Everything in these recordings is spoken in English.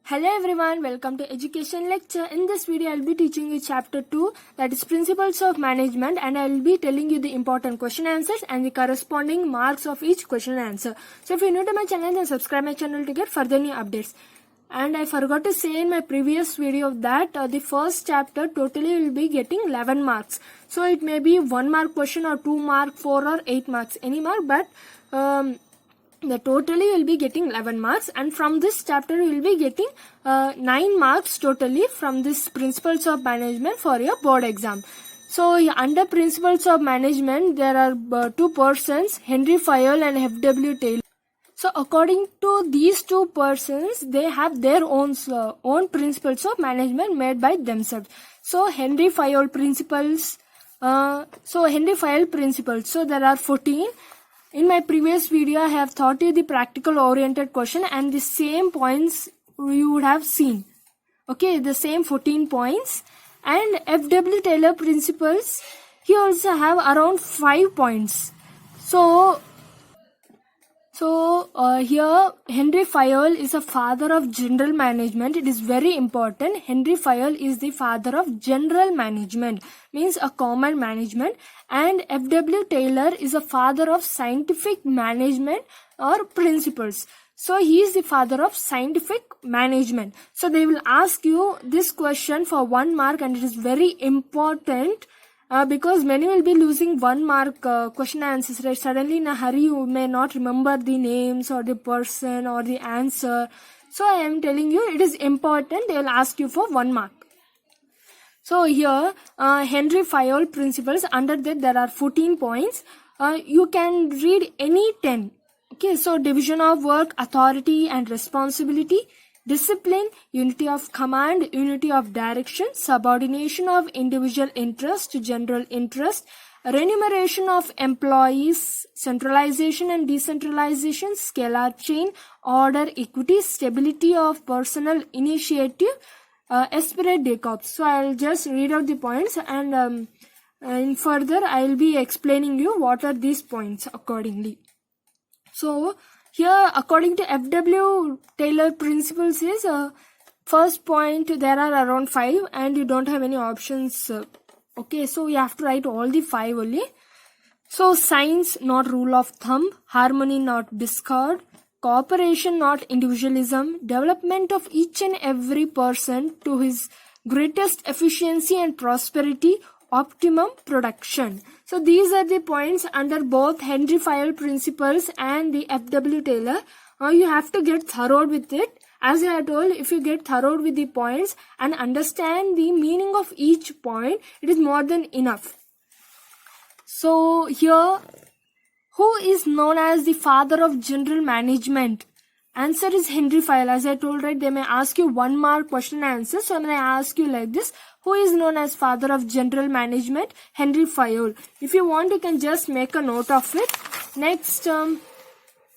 Hello everyone, welcome to Education Lecture. In this video, I'll be teaching you chapter 2, that is Principles of Management, and I'll be telling you the important question answers and the corresponding marks of each question and answer. So if you're new to my channel, then subscribe my channel to get further new updates. And I forgot to say in my previous video that the first chapter totally will be getting 11 marks. So it may be 1 mark question or 2 mark, 4 or 8 marks, any mark, but the totally will be getting 11 marks, and from this chapter you will be getting 9 marks totally from this Principles of Management for your board exam. So under Principles of Management there are two persons, Henry Fayol and F.W. Taylor. So according to these two persons, they have their own principles of management made by themselves. So Henry Fayol principles. So there are 14. In my previous video, I have taught you the practical oriented question and the same points you would have seen. Okay, the same 14 points. And F.W. Taylor principles, he also have around 5 points. So here Henry Fayol is a father of general management. It is very important. Henry Fayol is the father of general management, means a common management, and F.W. Taylor is a father of scientific management or principles. So he is the father of scientific management. So they will ask you this question for 1 mark, and it is very important. Because many will be losing 1 mark question answers, right? Suddenly in a hurry you may not remember the names or the person or the answer. So I am telling you it is important. They will ask you for 1 mark. So here Henry Fayol principles, under that there are 14 points. You can read any 10. Okay, so division of work, authority and responsibility, discipline, unity of command, unity of direction, subordination of individual interest to general interest, remuneration of employees, centralization and decentralization, scalar chain, order, equity, stability of personal initiative, esprit de corps. So I'll just read out the points, and in further I'll be explaining you what are these points accordingly. So here, according to F.W. Taylor principles is, first point there are around 5 and you don't have any options. Okay, so you have to write all the 5 only. So science, not rule of thumb, harmony, not discord, cooperation, not individualism, development of each and every person to his greatest efficiency and prosperity, optimum production. So these are the points under both Henry Fayol principles and the F.W. Taylor. You have to get thorough with it. As I have told, if you get thorough with the points and understand the meaning of each point, it is more than enough. So here, who is known as the father of general management? Answer is Henry Fayol. As I told, right, they may ask you 1 mark question answer. So I'm going to ask you like this. Who is known as father of general management? Henry Fayol. If you want, you can just make a note of it. Next,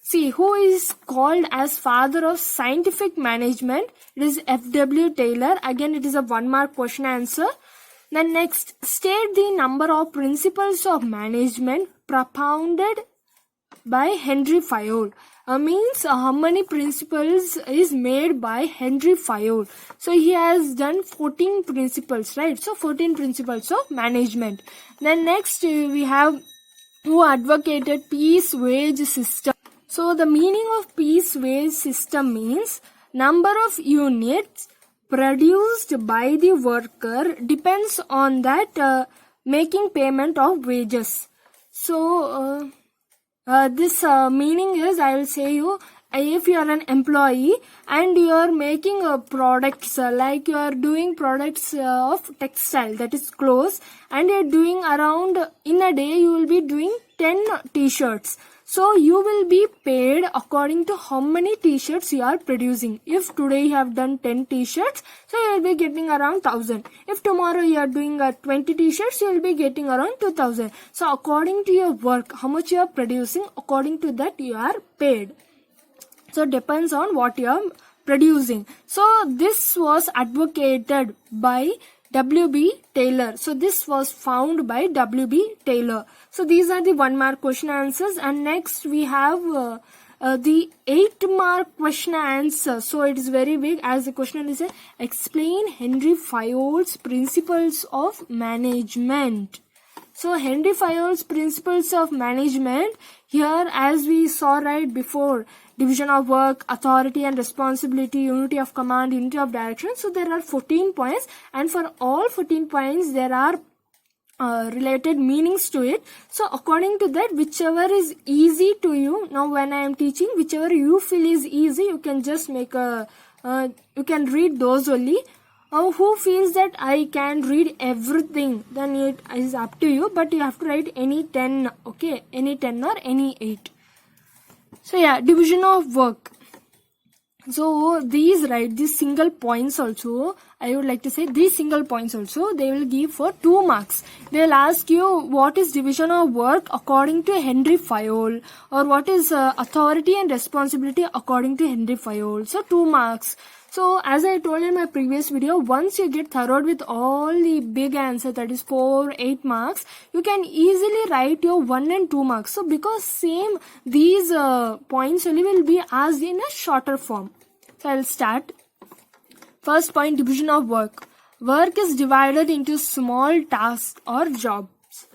see, who is called as father of scientific management? It is F.W. Taylor. Again, it is a 1 mark question answer. Then next, state the number of principles of management propounded by Henry Fayol. Means how many principles is made by Henry Fayol. So he has done 14 principles, right? So 14 principles of management. Then next we have who advocated piece wage system. So the meaning of piece wage system means number of units produced by the worker depends on that making payment of wages. So this meaning is, I will say you, if you are an employee and you are making products, like you are doing products of textile, that is clothes, and you are doing around, in a day you will be doing 10 t-shirts. So you will be paid according to how many t-shirts you are producing. If today you have done 10 t-shirts, so you will be getting around 1000. If tomorrow you are doing 20 t-shirts, you will be getting around 2000. So according to your work, how much you are producing, according to that you are paid. So depends on what you are producing. So this was advocated by W.B. Taylor. So this was found by W.B. Taylor. So these are the 1 mark question answers, and next we have the 8-mark question answer. So it is very big, as the question is explain Henry Fayol's principles of management. So Henry Fayol's principles of management, here as we saw right before, division of work, authority and responsibility, unity of command, unity of direction. So there are 14 points, and for all 14 points there are related meanings to it. So according to that, whichever is easy to you, now when I am teaching, whichever you feel is easy, you can just make a you can read those only. Who feels that I can read everything, then it is up to you, but you have to write any 10, okay, any 10 or any 8. So yeah, division of work. So these, right, these single points also, I would like to say these single points also, they will give for 2 marks. They will ask you what is division of work according to Henry Fayol, or what is authority and responsibility according to Henry Fayol. So 2 marks. So as I told in my previous video, once you get thorough with all the big answer, that is 4, 8 marks, you can easily write your 1 and 2 marks. So because same these points only will be asked in a shorter form. So I'll start. First point, division of work. Work is divided into small tasks or jobs.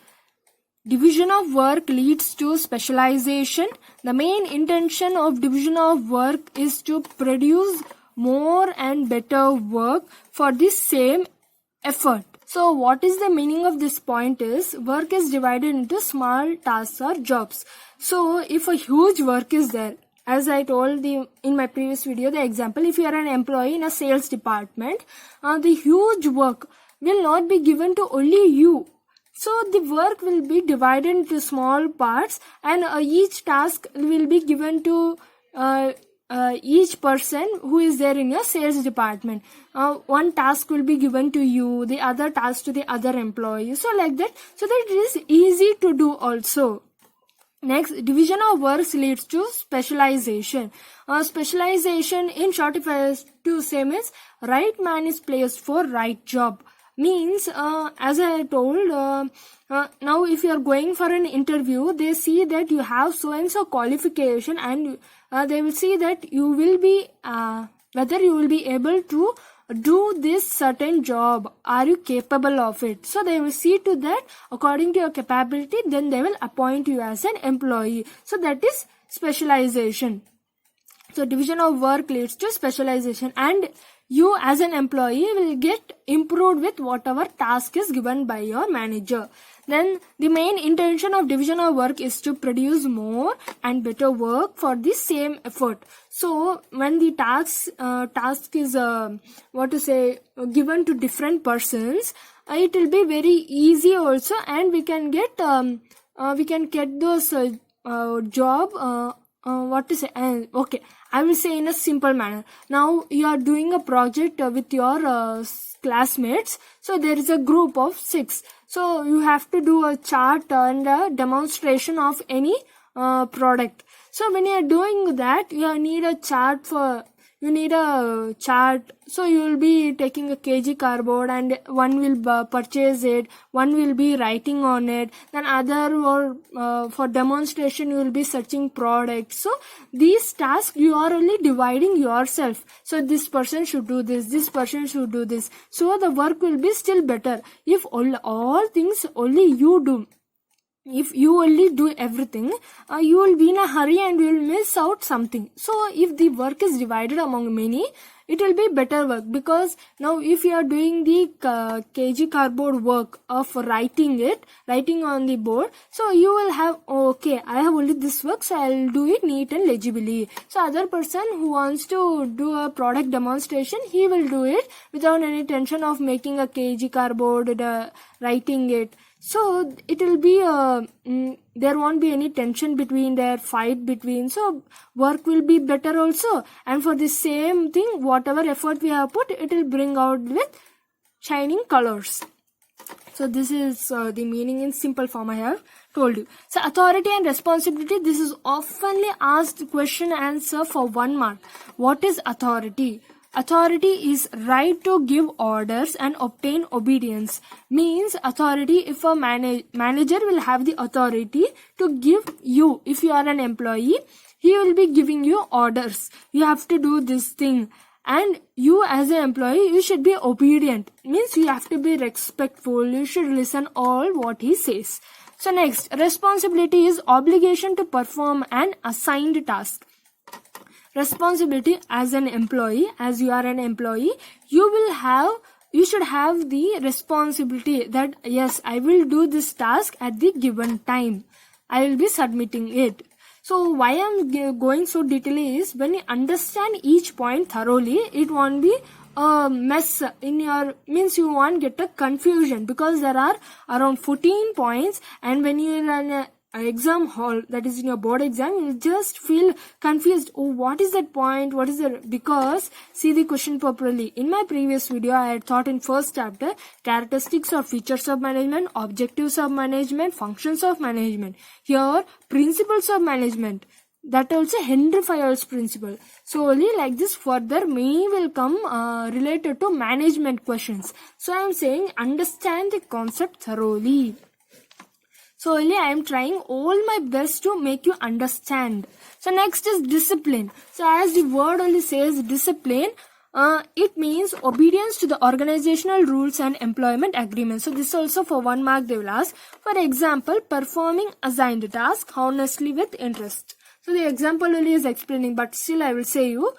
Division of work leads to specialization. The main intention of division of work is to produce more and better work for the same effort. So what is the meaning of this point is, work is divided into small tasks or jobs. So if a huge work is there, as I told in my previous video, the example, if you are an employee in a sales department, the huge work will not be given to only you. So the work will be divided into small parts, and each task will be given to each person who is there in your sales department. One task will be given to you, the other task to the other employee. So like that, so that it is easy to do also. Next, division of works leads to specialization. Specialization, in short, if I have to say, means right man is placed for right job. Means, as I told, now if you are going for an interview, they see that you have so and so qualification, and they will see that you will be, whether you will be able to do this certain job. Are you capable of it? So they will see to that according to your capability, then they will appoint you as an employee. So that is specialization. So division of work leads to specialization, and you as an employee will get improved with whatever task is given by your manager. Then the main intention of division of work is to produce more and better work for the same effort. So when the task is given to different persons, it will be very easy also, and we can get those job. Okay, I will say in a simple manner. Now you are doing a project with your classmates. So there is a group of 6. So you have to do a chart and a demonstration of any product. So when you are doing that, you need a chart. So you will be taking a kg cardboard, and one will purchase it, one will be writing on it, then other or for demonstration you will be searching products. So these tasks you are only dividing yourself. So this person should do this, this person should do this. So the work will be still better if all things only you do. If you only do everything, you will be in a hurry and you will miss out something. So if the work is divided among many, it will be better work. Because now if you are doing the kg cardboard work of writing on the board, so you will have, okay, I have only this work, so I will do it neat and legibly. So other person who wants to do a product demonstration, he will do it without any tension of making a kg cardboard, writing it. So it will be there won't be any tension between their fight between. So work will be better also, and for the same thing, whatever effort we have put, it will bring out with shining colors. So this is the meaning in simple form I have told you. So authority and responsibility, this is oftenly asked question answer for 1 mark. What is authority? Authority is right to give orders and obtain obedience. Means authority, if a manager will have the authority to give you, if you are an employee, he will be giving you orders. You have to do this thing. And you as an employee, you should be obedient. Means you have to be respectful. You should listen all what he says. So next, responsibility is obligation to perform an assigned task. Responsibility as an employee, as you are an employee, you should have the responsibility that yes, I will do this task at the given time. I will be submitting it. So why I'm going so detailedly is when you understand each point thoroughly, it won't be a mess in your, means you won't get a confusion, because there are around 14 points, and when you are in an exam hall, that is in your board exam, you just feel confused. Oh, what is that point? What is that? Because see the question properly. In my previous video, I had taught in first chapter characteristics or features of management, objectives of management, functions of management. Here, principles of management. That also Henry Fayol's principle. So only like this further may will come related to management questions. So I am saying understand the concept thoroughly. So only I am trying all my best to make you understand. So next is discipline. So as the word only says discipline, it means obedience to the organizational rules and employment agreements. So this also for 1 mark they will ask. For example, performing assigned task honestly with interest. So the example only is explaining, but still I will say you,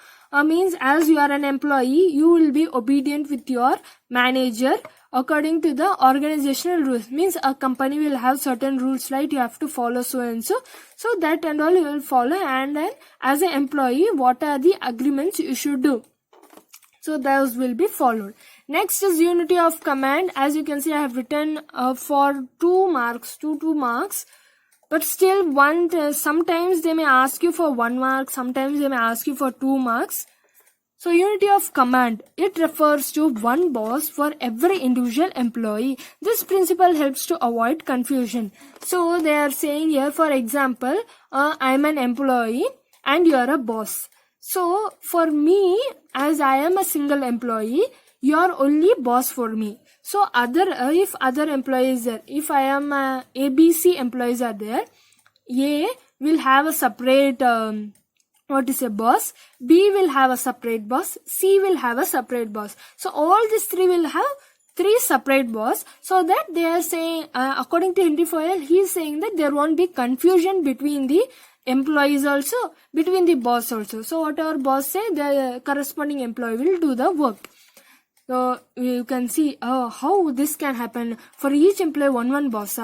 means as you are an employee, you will be obedient with your manager according to the organizational rules. Means a company will have certain rules, right? You have to follow so and so. So that and all you will follow, and then as an employee, what are the agreements you should do? So those will be followed. Next is unity of command. As you can see, I have written for 2 marks, 2 marks. But still, sometimes they may ask you for 1 mark, sometimes they may ask you for 2 marks. So unity of command, it refers to one boss for every individual employee. This principle helps to avoid confusion. So they are saying here, for example, I am an employee and you are a boss. So for me, as I am a single employee, you are only boss for me. So if other employees are, if I am ABC employees are there, A will have a separate boss, B will have a separate boss, C will have a separate boss. So all these 3 will have 3 separate boss, so that they are saying, according to Henry Fayol, he is saying that there won't be confusion between the employees also, between the boss also. So whatever boss say, the corresponding employee will do the work. So you can see how this can happen. For each employee, one boss.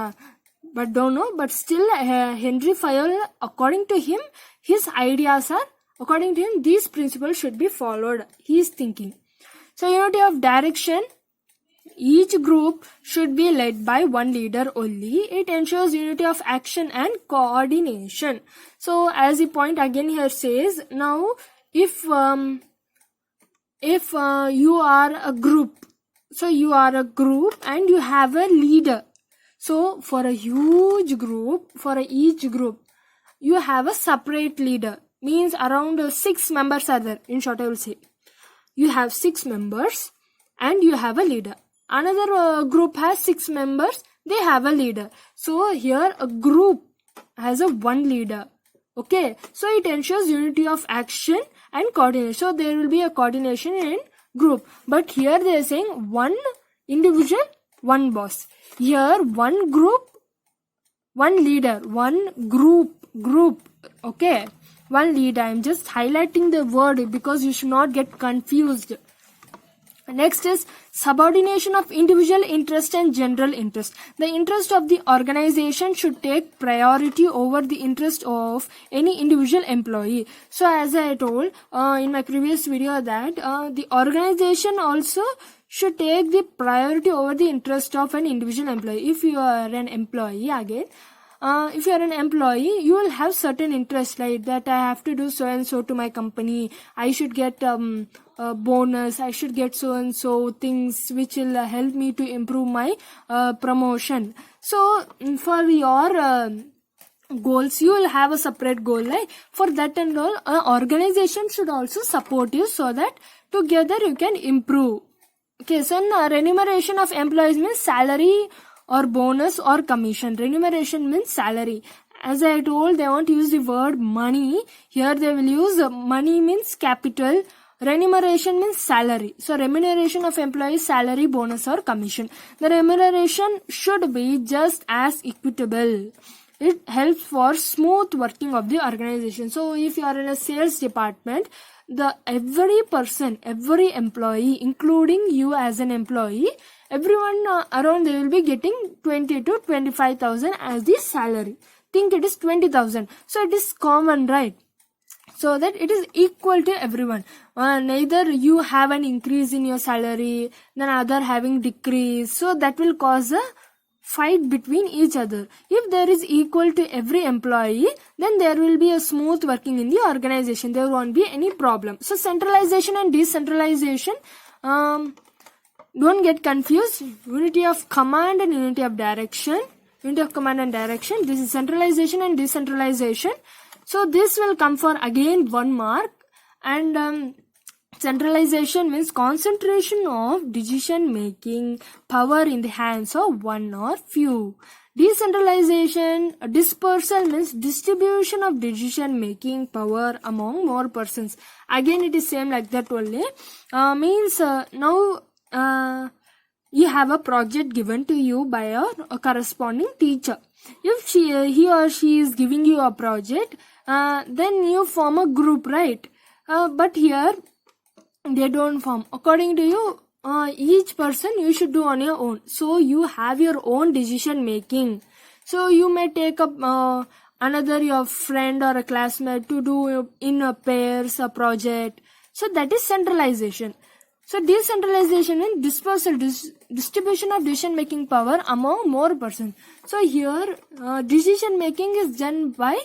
But don't know. But still, Henry Fayol, according to him, his ideas are, according to him, these principles should be followed. He is thinking. So unity of direction. Each group should be led by one leader only. It ensures unity of action and coordination. So as the point again here says, now if you are a group, so you are a group and you have a leader. So for a huge group, for each group, you have a separate leader. Means around 6 members are there. In short, I will say you have 6 members and you have a leader. Another group has 6 members. They have a leader. So here a group has a one leader. Okay. So it ensures unity of action and coordination. So there will be a coordination in group. But here they are saying one individual, one boss. Here one group, one leader, one group. Okay. One leader. I am just highlighting the word because you should not get confused. Next is subordination of individual interest and general interest. The interest of the organization should take priority over the interest of any individual employee. So as I told in my previous video that the organization also should take the priority over the interest of an individual employee. If you are an employee again, if you are an employee, you will have certain interest, like that I have to do so and so to my company. I should get a bonus. I should get so and so things which will help me to improve my promotion. So for your goals, you will have a separate goal. Like for that and all, organization should also support you so that together you can improve. Okay, so remuneration of employees means salary or bonus or commission. Remuneration means salary as I told, they won't use the word money. Here they will use money means capital. Remuneration means salary. So remuneration of employees, salary, bonus or commission. The remuneration should be just as equitable. It helps for smooth working of the organization. So if you are in a sales department, every person, every employee, including you as an employee, everyone around, they will be getting 20 to 25,000 as the salary. Think it is 20,000. So it is common, right? So that it is equal to everyone. Neither you have an increase in your salary, then other having decrease. So that will cause a fight between each other. If there is equal to every employee, then there will be a smooth working in the organization. There won't be any problem. So centralization and decentralization, don't get confused. Unity of command and unity of direction. Unity of command and direction. This is centralization and decentralization. So this will come for again 1 mark. And centralization means concentration of decision making power in the hands of one or few. Decentralization, dispersal means distribution of decision making power among more persons. Again it is same like that only. Now you have a project given to you by a corresponding teacher. If he or she is giving you a project, then you form a group, right? But here they don't form. According to you, each person you should do on your own. So you have your own decision making. So you may take up another your friend or a classmate to do in a pairs a project. So that is centralization. So decentralization and dispersal, distribution of decision making power among more persons. So here decision making is done by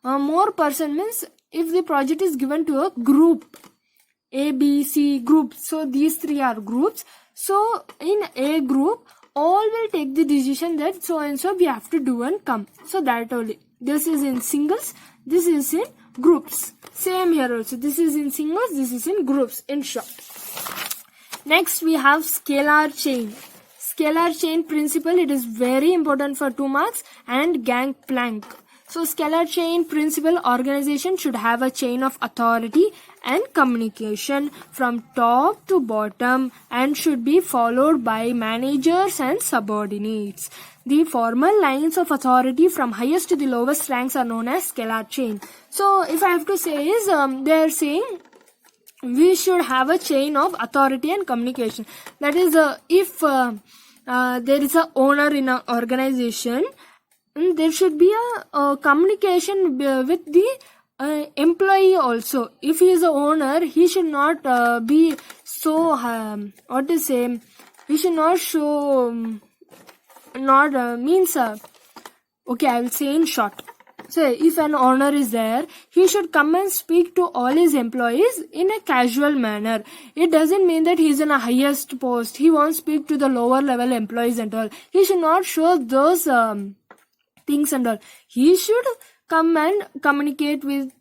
more person, means if the project is given to a group, A, B, C group. So these 3 are groups. So in A group, all will take the decision that so and so we have to do and come. So that only. This is in singles, this is in groups. Same here also. This is in singles, this is in groups, in short. Next we have scalar chain. Scalar chain principle, it is very important for 2 marks, and Gangplank. So scalar chain principle, organization should have a chain of authority and communication from top to bottom and should be followed by managers and subordinates. The formal lines of authority from highest to the lowest ranks are known as scalar chain. So if I have to say is, they are saying we should have a chain of authority and communication. That is, if there is a owner in an organization, there should be a communication with the employee also. If he is a owner, he should not be so he should not show okay, I will say in short. So if an owner is there, he should come and speak to all his employees in a casual manner. It doesn't mean that he is in a highest post, he won't speak to the lower level employees and all. He should not show those things and all. He should come and communicate with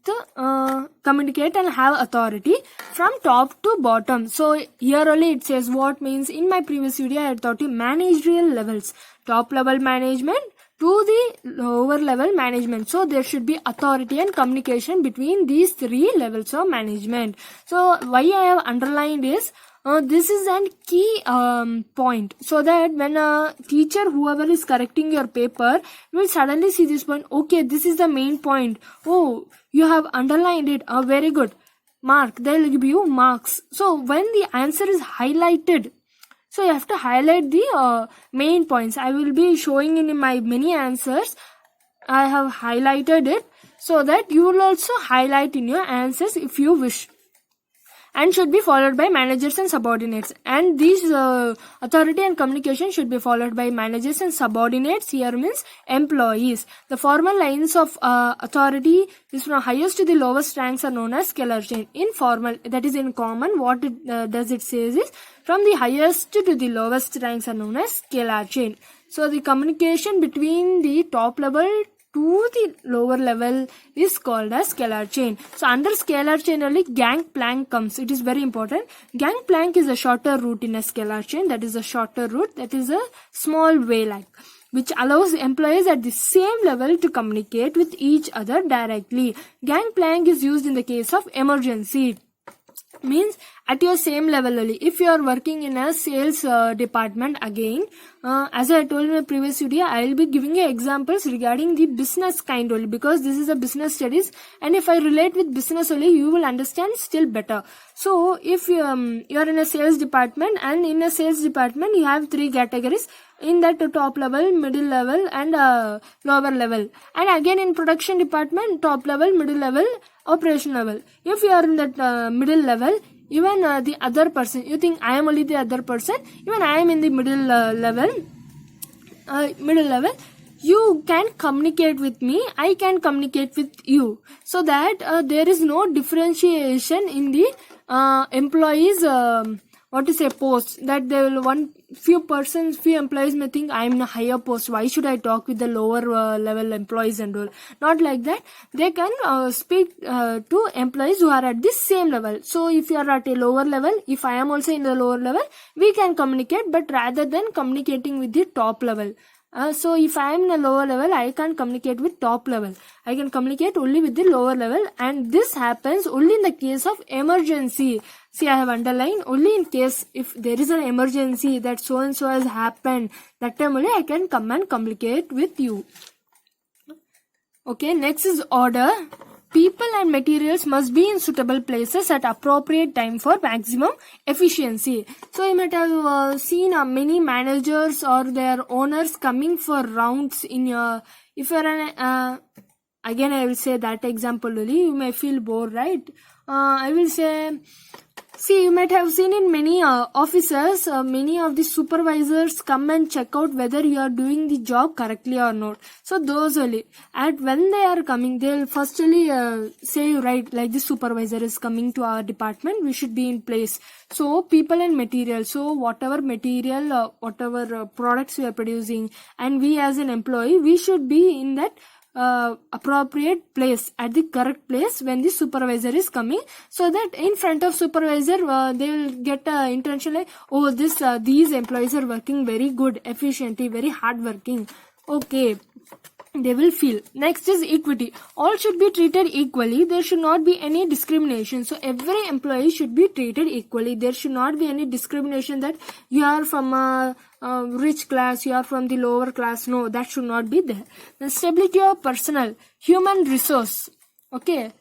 communicate and have authority from top to bottom. So here only it says what means. In my previous video I had taught you managerial levels, top level management to the lower level management. So there should be authority and communication between these 3 levels of management. So why I have underlined is this is a key point, so that when a teacher, whoever is correcting your paper, will suddenly see this point. Okay, this is the main point. Oh, you have underlined it. Very good. Mark. They will give you marks. So when the answer is highlighted, so you have to highlight the main points. I will be showing in my many answers. I have highlighted it so that you will also highlight in your answers if you wish. And should be followed by managers and subordinates. And these authority and communication should be followed by managers and subordinates. Here means employees. The formal lines of authority is from highest to the lowest ranks are known as scalar chain. Informal, that is in common, what it does it says is from the highest to the lowest ranks are known as scalar chain. So the communication between the top level to the lower level is called as scalar chain. So under scalar chain only Gangplank comes. It is very important. Gangplank is a shorter route in a scalar chain. That is a shorter route. That is a small way like. which allows employees at the same level to communicate with each other directly. Gangplank is used in the case of emergency. Means at your same level only. If you are working in a sales department, again as I told in my previous video, I will be giving you examples regarding the business kind only, because this is a business studies, and if I relate with business only, you will understand still better. So if you are in a sales department, and in a sales department you have 3 categories, in that top level, middle level, and lower level. And again in production department, top level, middle level, operation level. If you are in that middle level, even the other person, you think I am only the other person, even I am in the middle level, you can communicate with me, I can communicate with you, so that there is no differentiation in the employees posts, that they will few employees may think I am in a higher post, why should I talk with the lower level employees and all. Not like that. They can speak to employees who are at the same level. So if you are at a lower level, if I am also in the lower level, we can communicate, but rather than communicating with the top level. So if I am in a lower level, I can't communicate with top level. I can communicate only with the lower level, and this happens only in the case of emergency. See, I have underlined only in case if there is an emergency that so and so has happened, that time only I can come and communicate with you. Okay, next is order. People and materials must be in suitable places at appropriate time for maximum efficiency. So you might have seen many managers or their owners coming for rounds in your, if you are an again I will say that example only, you may feel bored, right? I will say, see, you might have seen in many offices, many of the supervisors come and check out whether you are doing the job correctly or not. So those only. And when they are coming, they will firstly say, right, like the supervisor is coming to our department, we should be in place. So people and material. So whatever material, whatever products we are producing, and we as an employee, we should be in that appropriate place, at the correct place when the supervisor is coming, so that in front of supervisor they will get intention like, oh, these employees are working very good, efficiently, very hard working. Okay, they will feel. Next is equity. All should be treated equally. There should not be any discrimination. So every employee should be treated equally. There should not be any discrimination that you are from a rich class, you are from the lower class. No, that should not be there. The stability of personnel, human resource. Okay,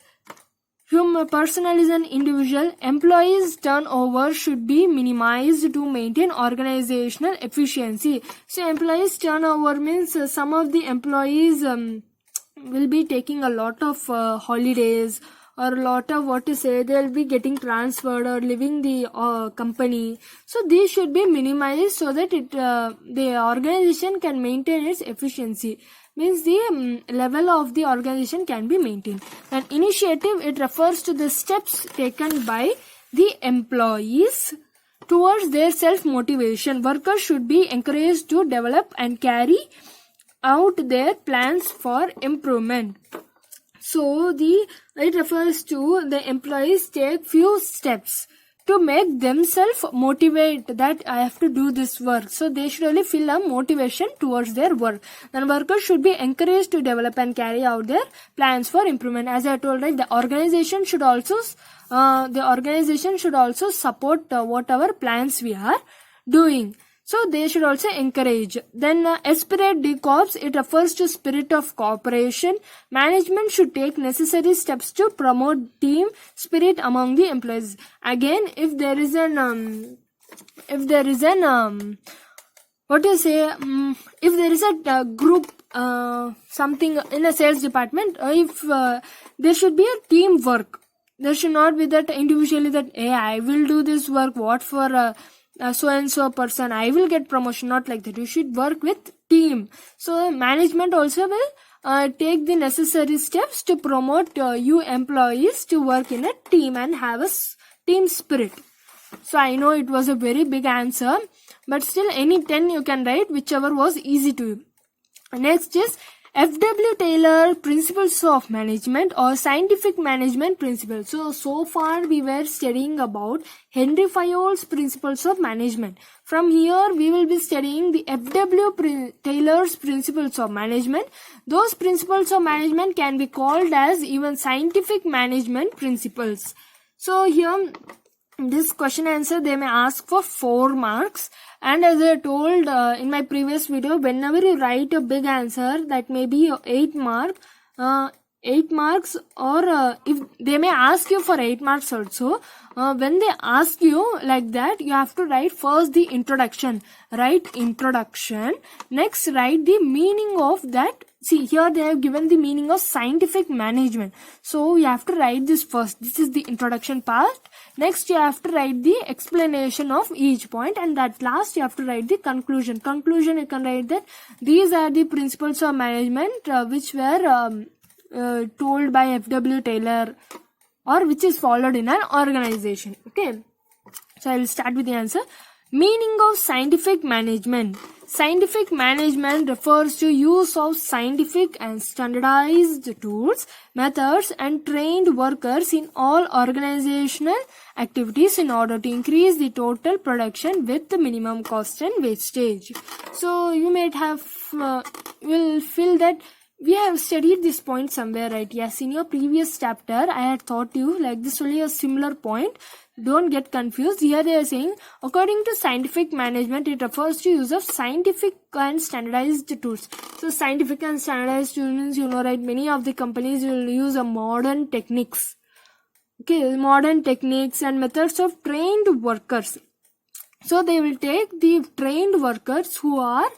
personnel is an individual. Employees turnover should be minimized to maintain organizational efficiency. So employees turnover means some of the employees will be taking a lot of holidays, or a lot of they will be getting transferred or leaving the company. So these should be minimized so that the organization can maintain its efficiency. Means the level of the organization can be maintained. An initiative, it refers to the steps taken by the employees towards their self-motivation. Workers should be encouraged to develop and carry out their plans for improvement. So it refers to the employees take few steps to make themselves motivate that I have to do this work. So they should only feel a motivation towards their work. Then workers should be encouraged to develop and carry out their plans for improvement. As I told, right, the organization should also support whatever plans we are doing. So they should also encourage. Then Esprit de Corps, it refers to spirit of cooperation. Management should take necessary steps to promote team spirit among the employees. Again, if there is a group, something in a sales department, if there should be a teamwork. There should not be that individually that, hey, I will do this work, what for so and so person, I will get promotion. Not like that. You should work with team. So management also will take the necessary steps to promote you employees to work in a team and have a team spirit. So I know it was a very big answer, but still any 10 you can write, whichever was easy to you. Next is F.W. Taylor principles of management or scientific management principles. So far we were studying about Henry Fayol's principles of management. From here we will be studying the F.W. Taylor's principles of management. Those principles of management can be called as even scientific management principles. So here this question answer they may ask for 4 marks, and as I told in my previous video, whenever you write a big answer that may be 8 marks, or if they may ask you for 8 marks also, when they ask you like that, you have to write first the introduction. Write introduction, next write the meaning of that. See, here they have given the meaning of scientific management. So you have to write this first. This is the introduction part. Next you have to write the explanation of each point, and at last you have to write the conclusion. Conclusion you can write that these are the principles of management which were told by F.W. Taylor, or which is followed in an organization. Okay. So I will start with the answer. Meaning of scientific management. Scientific management refers to use of scientific and standardized tools, methods and trained workers in all organizational activities in order to increase the total production with the minimum cost and wastage. So you might have will feel that we have studied this point somewhere, right? Yes, in your previous chapter I had taught you like this only a similar point. Don't get confused. Here they are saying, according to scientific management, it refers to use of scientific and standardized tools. So scientific and standardized tools means, you know, right, many of the companies will use a modern techniques. Okay, modern techniques and methods of trained workers. So they will take the trained workers who are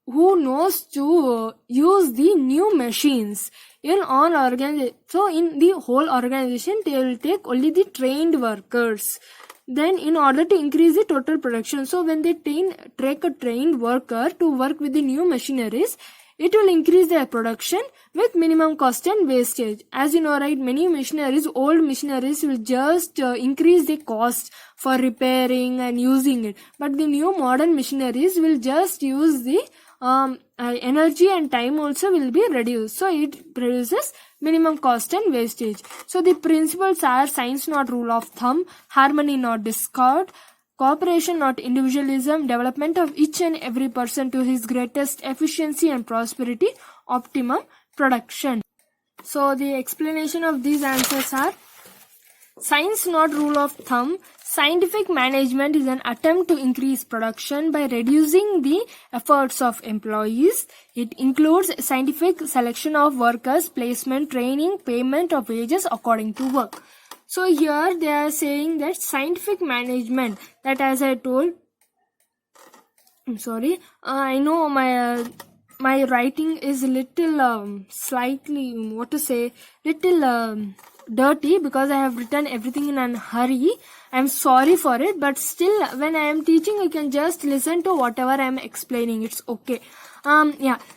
who knows to use the new machines in all organization. So in the whole organization they will take only the trained workers, then in order to increase the total production. So when they take a trained worker to work with the new machineries, it will increase their production with minimum cost and wastage. As you know, right, many machineries, old machineries will just increase the cost for repairing and using it, but the new modern machineries will just use the energy and time also will be reduced. So it reduces minimum cost and wastage. So the principles are science not rule of thumb, harmony not discord, cooperation not individualism, development of each and every person to his greatest efficiency and prosperity, optimum production. So the explanation of these answers are: science not rule of thumb. Scientific management is an attempt to increase production by reducing the efforts of employees. It includes scientific selection of workers, placement, training, payment of wages according to work. So here they are saying that scientific management, that as I told, I'm sorry, I know my writing is little slightly, little dirty because I have written everything in a hurry. I'm sorry for it, but still when I am teaching you can just listen to whatever I am explaining. It's okay.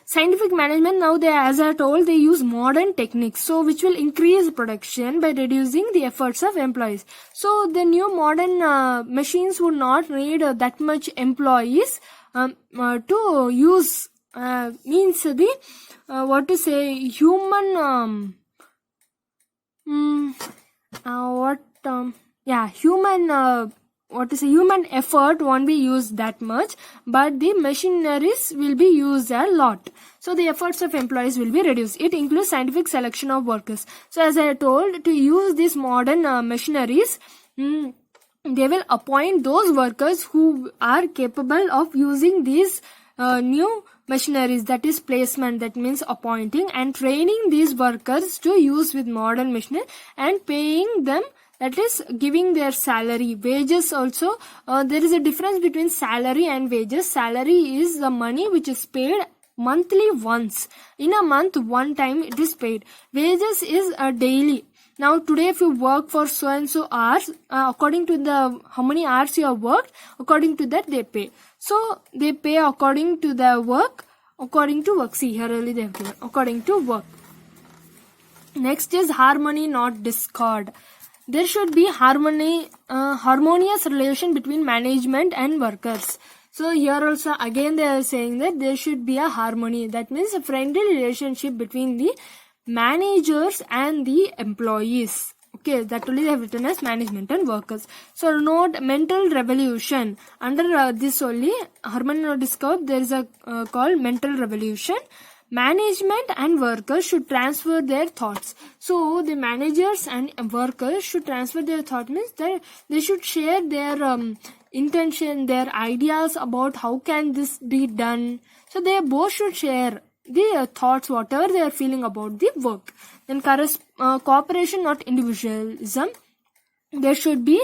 Scientific management, now they, as I told, they use modern techniques, so which will increase production by reducing the efforts of employees. So the new modern machines would not need that much employees to use, means the human human effort won't be used that much, but the machineries will be used a lot. So the efforts of employees will be reduced. It includes scientific selection of workers. So as I told, to use these modern machineries, they will appoint those workers who are capable of using these new machineries, that is placement, that means appointing, and training these workers to use with modern machinery and paying them, that is giving their salary. Wages also, there is a difference between salary and wages. Salary is the money which is paid monthly once. In a month, one time it is paid. Wages is a daily. Now today if you work for so and so hours, according to the how many hours you have worked, according to that they pay. So they pay according to the work, according to work. See, here only they have given according to work. Next is harmony not discord. There should be harmonious relation between management and workers. So here also again they are saying that there should be a harmony. That means a friendly relationship between the managers and the employees. Okay, that only they have written as management and workers. So note mental revolution. Under this only Herman discovered there is a called mental revolution. Management and workers should transfer their thoughts. So the managers and workers should transfer their thought, means that they should share their intention, their ideas about how can this be done. So they both should share the thoughts, whatever they are feeling about the work. Then cooperation, not individualism. There should be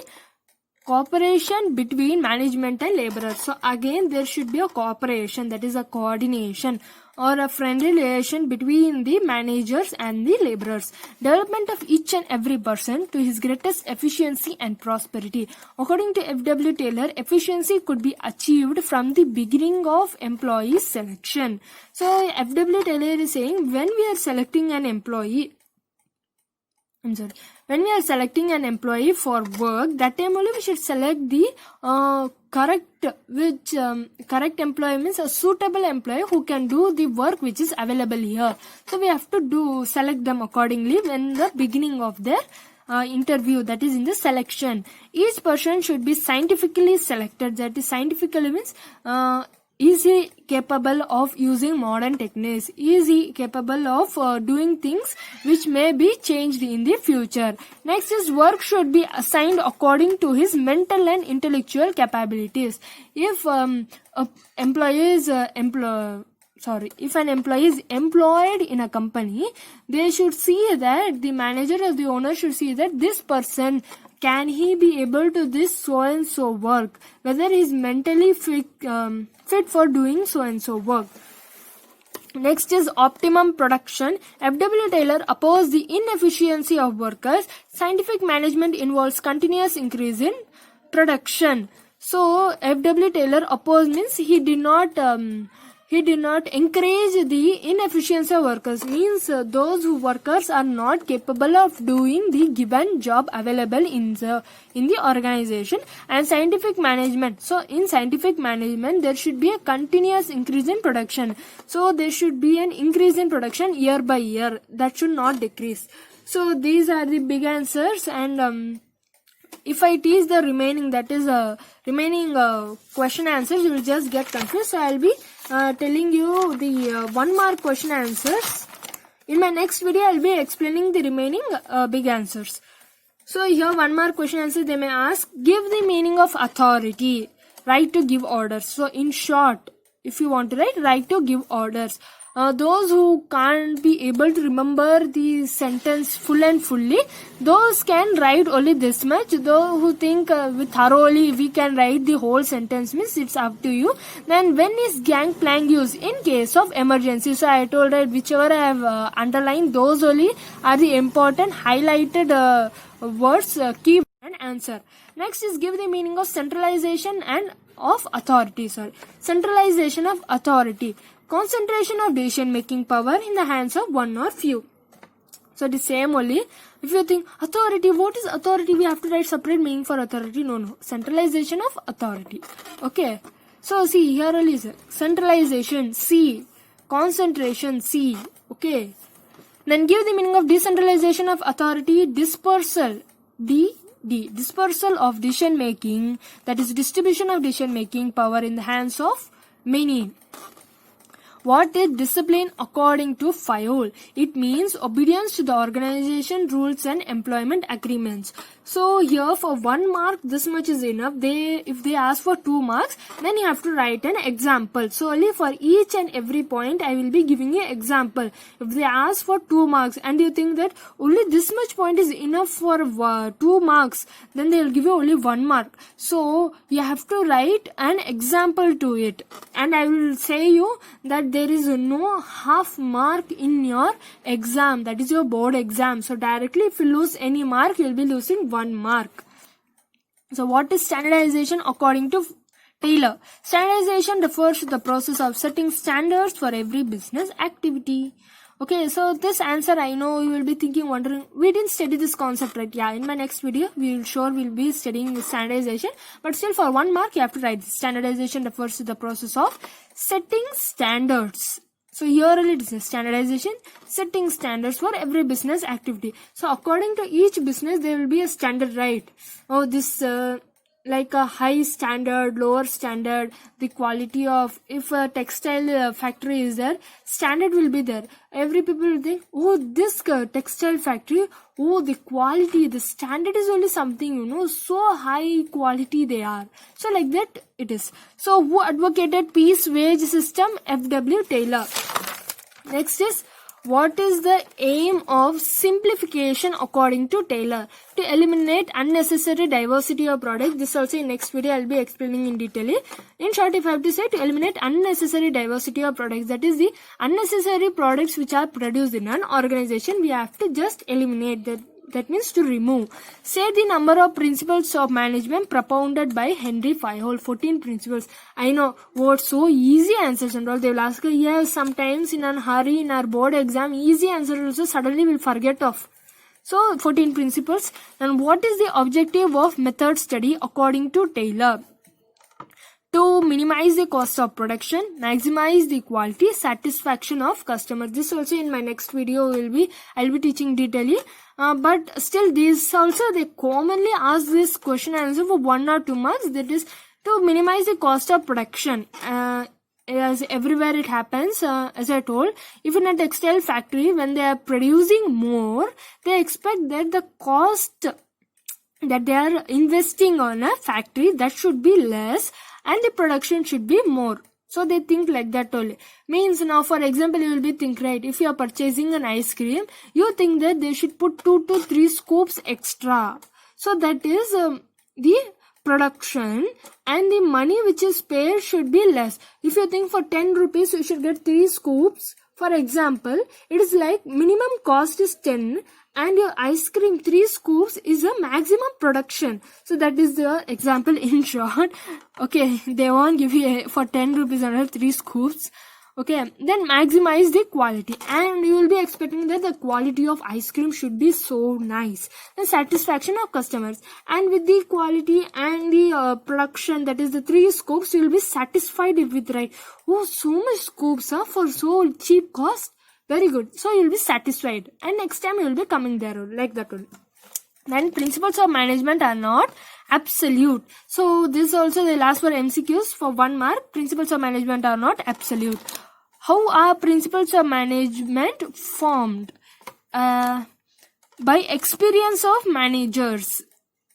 cooperation between management and laborers. So again there should be a cooperation, that is a coordination or a friendly relation between the managers and the laborers. Development of each and every person to his greatest efficiency and prosperity. According to F.W. Taylor, efficiency could be achieved from the beginning of employee selection. So F.W. Taylor is saying when we are selecting an employee, when we are selecting an employee for work, that time only we should select the correct employee, means a suitable employee who can do the work which is available here. So we have to select them accordingly when the beginning of their interview, that is in the selection. Each person should be scientifically selected. That is scientifically means is he capable of using modern techniques? Is he capable of doing things which may be changed in the future? Next is work should be assigned according to his mental and intellectual capabilities. If an employee is employed in a company, they should see that the manager or the owner should see that this person, can he be able to this so and so work, whether he is mentally fit for doing so and so work. Next is optimum production. F.W. Taylor opposed the inefficiency of workers. Scientific management involves continuous increase in production. So F.W. Taylor opposed means he did not encourage the inefficiency of workers, means those who workers are not capable of doing the given job available in the organization. And scientific management, so in scientific management there should be a continuous increase in production. So there should be an increase in production year by year, that should not decrease. So these are the big answers, and if I teach the remaining, that is remaining question answers, you will just get confused. So I will be telling you the 1 mark question answers. In my next video I will be explaining the remaining big answers. So here 1 mark question answer, they may ask, give the meaning of authority, right to give orders. So in short, if you want to write right to give orders, those who can't be able to remember the sentence full and fully, those can write only this much. Those who think with thoroughly we can write the whole sentence, means it's up to you. Then when is gangplank used? In case of emergency. So I told that whichever I have underlined, those only are the important highlighted words, key and answer. Next is give the meaning of centralization and of authority. Centralization of authority. Concentration of decision making power in the hands of one or few. So the same only. If you think authority, what is authority? We have to write separate meaning for authority. No. Centralization of authority. Okay. So see, here only is centralization, C. Concentration, C. Okay. Then give the meaning of decentralization of authority. Dispersal, D. Dispersal of decision making, that is distribution of decision making power in the hands of many. What is discipline according to Fayol? It means obedience to the organization rules and employment agreements. So here for 1 mark, this much is enough. If they ask for 2 marks, then you have to write an example. So only for each and every point I will be giving you example. If they ask for 2 marks and you think that only this much point is enough for 2 marks, then they will give you only 1 mark. So you have to write an example to it. And I will say you that there is no half mark in your exam, that is your board exam. So directly if you lose any mark, you will be losing 1 mark. So what is standardization according to Taylor? Standardization refers to the process of setting standards for every business activity. Okay, so this answer, I know you will be thinking, wondering, we didn't study this concept, right? Yeah, in my next video, we'll be studying standardization, but still for 1 mark, you have to write this. Standardization refers to the process of setting standards. So here it is standardization, setting standards for every business activity. So according to each business, there will be a standard, right? Oh, this like a high standard, lower standard, the quality of, if a textile factory is there, standard will be there. Every people will think, oh, this textile factory, oh, the quality, the standard is only something, you know, so high quality they are. So like that it is. So who advocated piece wage system? F.W. Taylor. Next is, what is the aim of simplification according to Taylor? To eliminate unnecessary diversity of products. This also in next video I will be explaining in detail. In short, if I have to say, to eliminate unnecessary diversity of products, that is the unnecessary products which are produced in an organization, we have to just eliminate that. That means to remove. Say the number of principles of management propounded by Henry Fayol. 14 principles. I know what so easy answers and all. They will ask, yes, sometimes in a hurry in our board exam, easy answer also suddenly will forget of. So 14 principles. And what is the objective of method study according to Taylor? To minimize the cost of production, maximize the quality, satisfaction of customers. This also in my next video I'll be teaching detailedly. But still, these also they commonly ask this question and answer for 1 or 2 marks. That is to minimize the cost of production. As everywhere it happens, as I told, if in a textile factory, when they are producing more, they expect that the cost that they are investing on a factory, that should be less and the production should be more. So they think like that only. Means now, for example, you will be think, right, if you are purchasing an ice cream, you think that they should put 2 to 3 scoops extra. So that is the production, and the money which is paid should be less. If you think for 10 rupees you should get 3 scoops, for example, it is like minimum cost is 10 and your ice cream 3 scoops is a maximum production. So that is the example in short. Okay, they won't give you for 10 rupees another 3 scoops. Okay, then maximize the quality, and you will be expecting that the quality of ice cream should be so nice. The satisfaction of customers, and with the quality and the production, that is the 3 scoops, you will be satisfied with, right? Oh, so much scoops for so cheap cost. Very good. So you will be satisfied, and next time you will be coming there like that only. Then principles of management are not absolute. So this also they'll ask for MCQs for 1 mark. Principles of management are not absolute. How are principles of management formed? By experience of managers.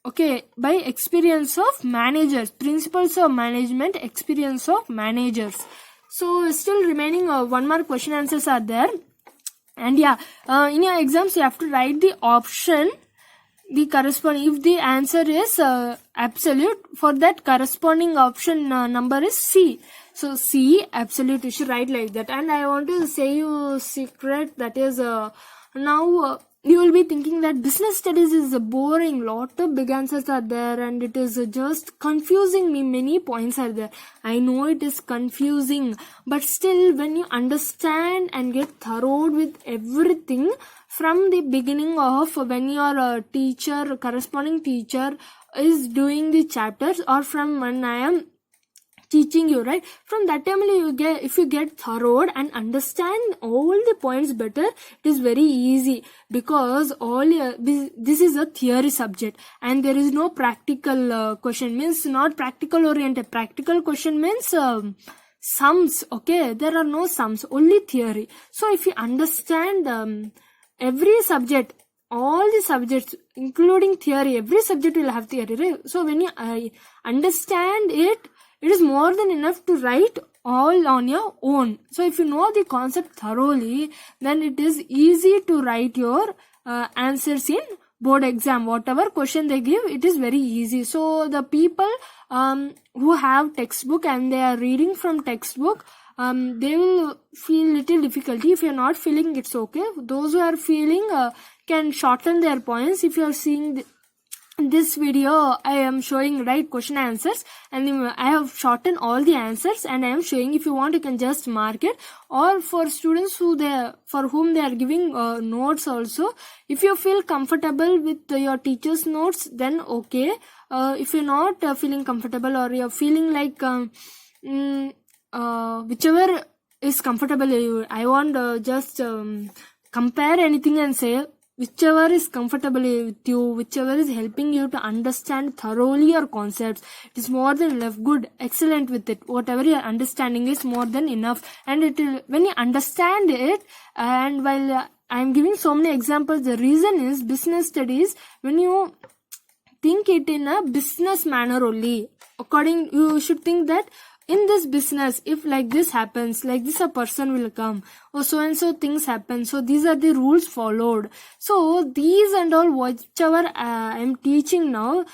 Okay, by experience of managers. Principles of management, experience of managers. So still remaining 1 mark question answers are there. And yeah, in your exams you have to write the option, the corresponding, if the answer is absolute, for that corresponding option number is C. So C, absolute, you should write like that. And I want to say you secret, that is now you will be thinking that business studies is boring, lot of big answers are there and it is just confusing me, many points are there. I know it is confusing, but still when you understand and get thorough with everything from the beginning of when your teacher, corresponding teacher is doing the chapters, or from when I am teaching you, right, from that time you get, if you get thorough and understand all the points better, it is very easy, because this is a theory subject and there is no practical question, means not practical oriented. Practical question means sums. Okay, there are no sums, only theory. So if you understand every subject, all the subjects including theory, every subject will have theory, right? So when you understand it, it is more than enough to write all on your own. So if you know the concept thoroughly, then it is easy to write your answers in board exam. Whatever question they give, it is very easy. So the people who have textbook and they are reading from textbook, they will feel little difficulty. If you are not feeling, it's okay. Those who are feeling can shorten their points. If you are seeing In this video, I am showing right question answers, and I have shortened all the answers, and I am showing. If you want, you can just mark it. Or for students for whom they are giving notes also, if you feel comfortable with your teacher's notes, then okay. If you're not feeling comfortable, or you're feeling like whichever is comfortable, I want just compare anything and say whichever is comfortable with you, whichever is helping you to understand thoroughly your concepts. It is more than enough. Good, excellent with it. Whatever your understanding is more than enough. And it will, when you understand it, and while I'm giving so many examples, the reason is business studies, when you think it in a business manner only, you should think that in this business, if like this happens, like this a person will come, or so and so things happen, so these are the rules followed. So these and all, whichever I am teaching now,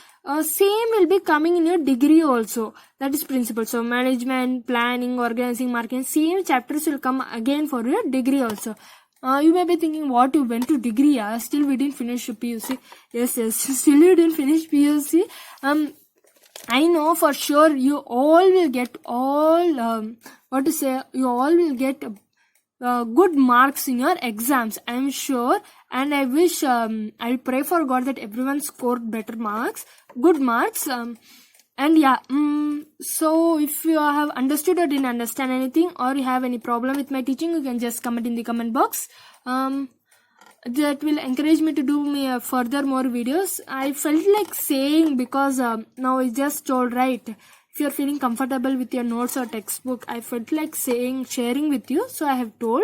same will be coming in your degree also. That is principle. So management, planning, organizing, marketing, same chapters will come again for your degree also. You may be thinking, what, you went to degree, still we didn't finish PUC. Yes, still you didn't finish PUC. I know for sure you all will get you all will get good marks in your exams, I'm sure. And I wish, I'll pray for God that everyone scored good marks. And yeah, so if you have understood or didn't understand anything, or you have any problem with my teaching, you can just comment in the comment box. That will encourage me to do further more videos. I felt like saying, because now I just told, right, if you're feeling comfortable with your notes or textbook, I felt like sharing with you, so I have told.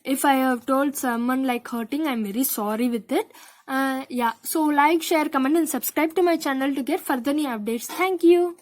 If I have told someone like hurting, I'm very sorry with it. Yeah, so like, share, comment and subscribe to my channel to get further new updates. Thank you.